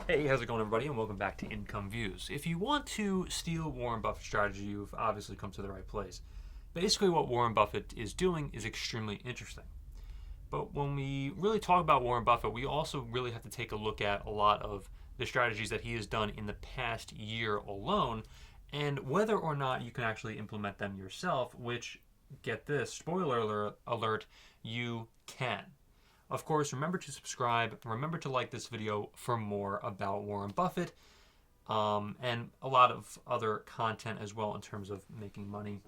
Hey, how's it going, everybody, and welcome back to Income Views. If you want to steal Warren Buffett's strategy, you've obviously come to the right place. Basically, what Warren Buffett is doing is extremely interesting. But when we really talk about Warren Buffett, we also really have to take a look at a lot of the strategies that he has done in the past year alone, and whether or not you can actually implement them yourself, which, get this, spoiler alert, you can. Of course, remember to subscribe. Remember to like this video for more about Warren Buffett and a lot of other content as well in terms of making money,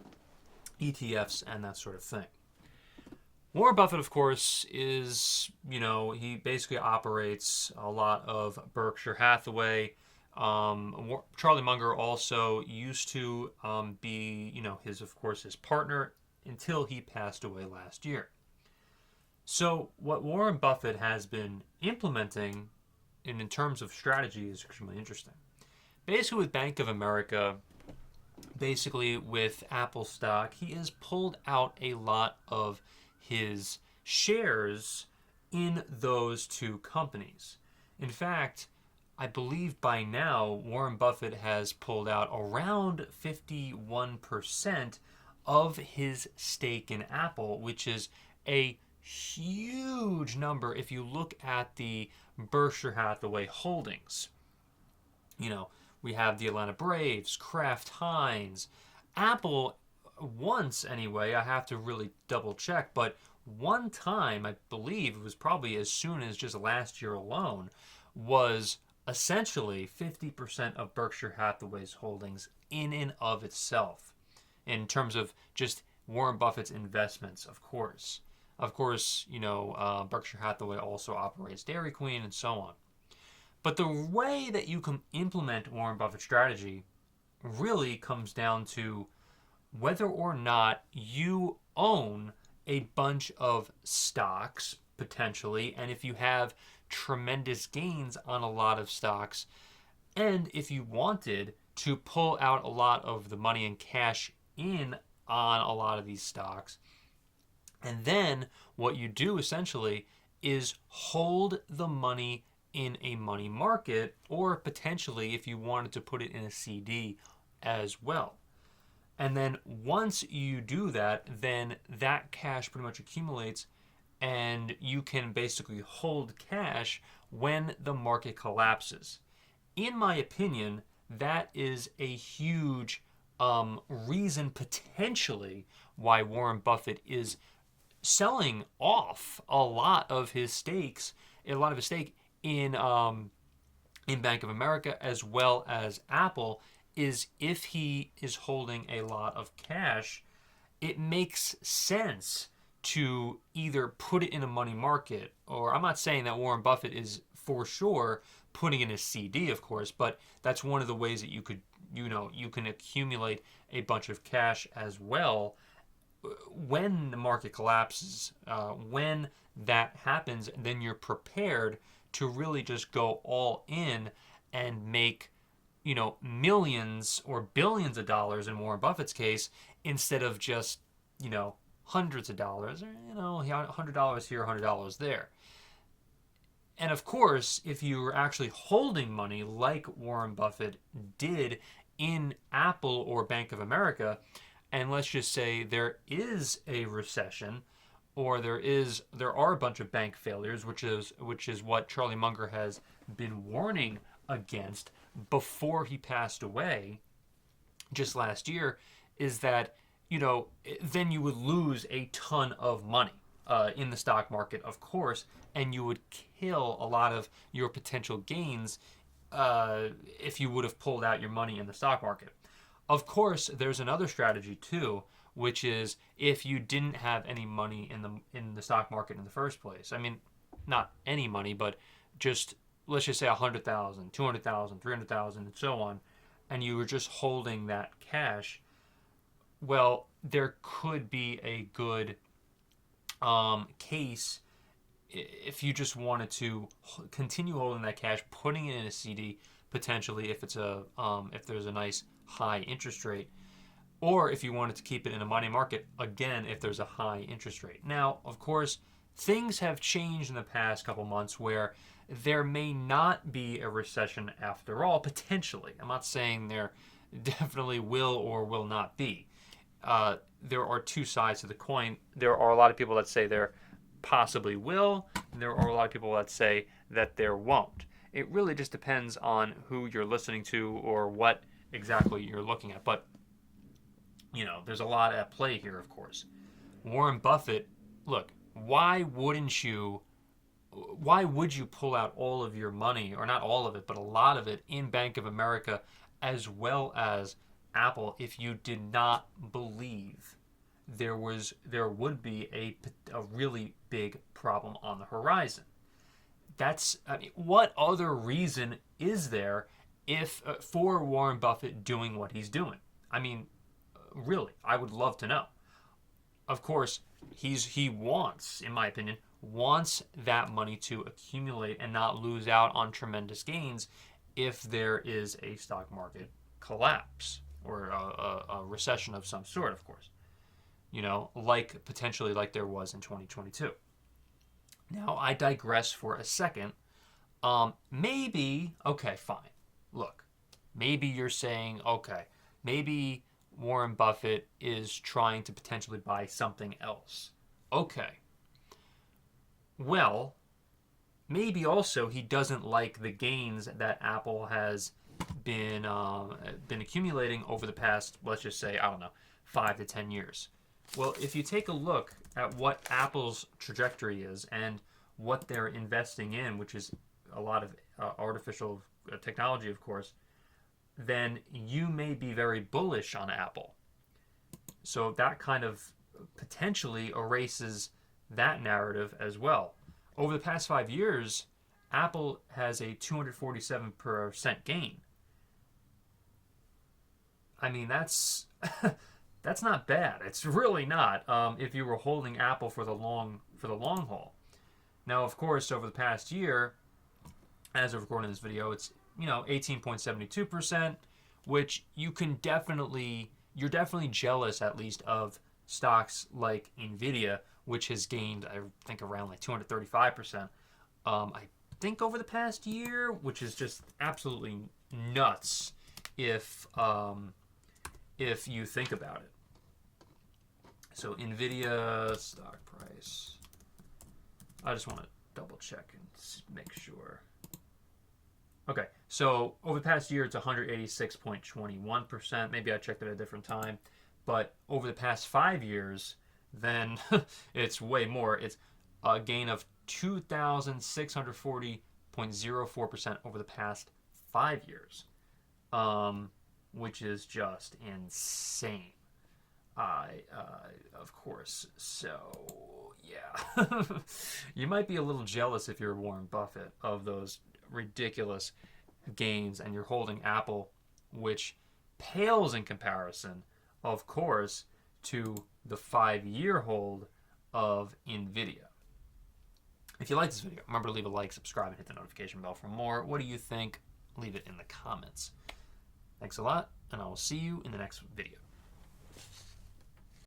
ETFs, and that sort of thing. Warren Buffett, of course, he basically operates a lot of Berkshire Hathaway. Charlie Munger also used to be, his partner until he passed away last year. So, what Warren Buffett has been implementing in terms of strategy is extremely interesting. Basically, with Bank of America, basically with Apple stock, he has pulled out a lot of his shares in those two companies. In fact, I believe by now Warren Buffett has pulled out around 51% of his stake in Apple, which is a huge number if you look at the Berkshire Hathaway holdings. We have the Atlanta Braves, Kraft Heinz, Apple. Once, anyway, I have to really double check, but one time, I believe it was probably as soon as just last year alone, was essentially 50% of Berkshire Hathaway's holdings in and of itself, in terms of just Warren Buffett's investments, of course. Berkshire Hathaway also operates Dairy Queen and so on. But the way that you can implement Warren Buffett's strategy really comes down to whether or not you own a bunch of stocks, potentially, and if you have tremendous gains on a lot of stocks, and if you wanted to pull out a lot of the money and cash in on a lot of these stocks. And then what you do essentially is hold the money in a money market, or potentially if you wanted to put it in a CD as well. And then once you do that, then that cash pretty much accumulates and you can basically hold cash when the market collapses. In my opinion, that is a huge reason potentially why Warren Buffett is selling off a lot of his stake in Bank of America as well as Apple. Is if he is holding a lot of cash, it makes sense to either put it in a money market, or I'm not saying that Warren Buffett is for sure putting in a CD, of course, but that's one of the ways that you can accumulate a bunch of cash as well when the market collapses. When that happens, then you're prepared to really just go all in and make millions or billions of dollars in Warren Buffett's case, instead of just hundreds of dollars, or $100 here, $100 there. And of course, if you're actually holding money like Warren Buffett did in Apple or Bank of America, and let's just say there is a recession, or there are a bunch of bank failures, which is what Charlie Munger has been warning against before he passed away just last year, is that then you would lose a ton of money in the stock market, of course, and you would kill a lot of your potential gains if you would have pulled out your money in the stock market. Of course, there's another strategy too, which is if you didn't have any money in the stock market in the first place. I mean, not any money, but just, let's just say 100,000, 200,000, 300,000, and so on, and you were just holding that cash. Well, there could be a good case if you just wanted to continue holding that cash, putting it in a CD, potentially if there's a nice high interest rate, or if you wanted to keep it in a money market, again, if there's a high interest rate. Now, of course, things have changed in the past couple months where there may not be a recession after all, potentially. I'm not saying there definitely will or will not be. There are two sides to the coin. There are a lot of people that say there possibly will, and there are a lot of people that say that there won't. It really just depends on who you're listening to or what exactly you're looking at. But, there's a lot at play here, of course. Warren Buffett, look, why would you pull out all of your money, or not all of it, but a lot of it, in Bank of America as well as Apple, if you did not believe there would be a really big problem on the horizon? What other reason is there for Warren Buffett doing what he's doing? Really, I would love to know. Of course, he wants, in my opinion, that money to accumulate and not lose out on tremendous gains if there is a stock market collapse or a recession of some sort, of course. Potentially like there was in 2022. Now, I digress for a second. Okay, fine. Look, maybe you're saying, okay, maybe Warren Buffett is trying to potentially buy something else. Okay. Well, maybe also he doesn't like the gains that Apple has been accumulating over the past, let's just say, 5 to 10 years. Well, if you take a look at what Apple's trajectory is and what they're investing in, which is a lot of artificial technology, of course, then you may be very bullish on Apple. So that kind of potentially erases that narrative as well. Over the past 5 years, Apple has a 247% gain. That's not bad. It's really not. If you were holding Apple for the long haul. Now, of course, over the past year, as of recording this video, it's 18.72%, which you're definitely jealous, at least, of stocks like Nvidia, which has gained, I think, around like 235%. I think over the past year, which is just absolutely nuts if you think about it. So Nvidia stock price. I just want to double check and make sure. Okay, so over the past year, it's 186.21%. Maybe I checked it at a different time. But over the past 5 years, then it's way more. It's a gain of 2,640.04% over the past 5 years, which is just insane. Of course. So, yeah. You might be a little jealous if you're Warren Buffett of those ridiculous gains, and you're holding Apple, which pales in comparison, of course, to the 5-year hold of Nvidia. If you like this video, remember to leave a like, subscribe, and hit the notification bell for more. What do you think? Leave it in the comments. Thanks a lot, and I will see you in the next video.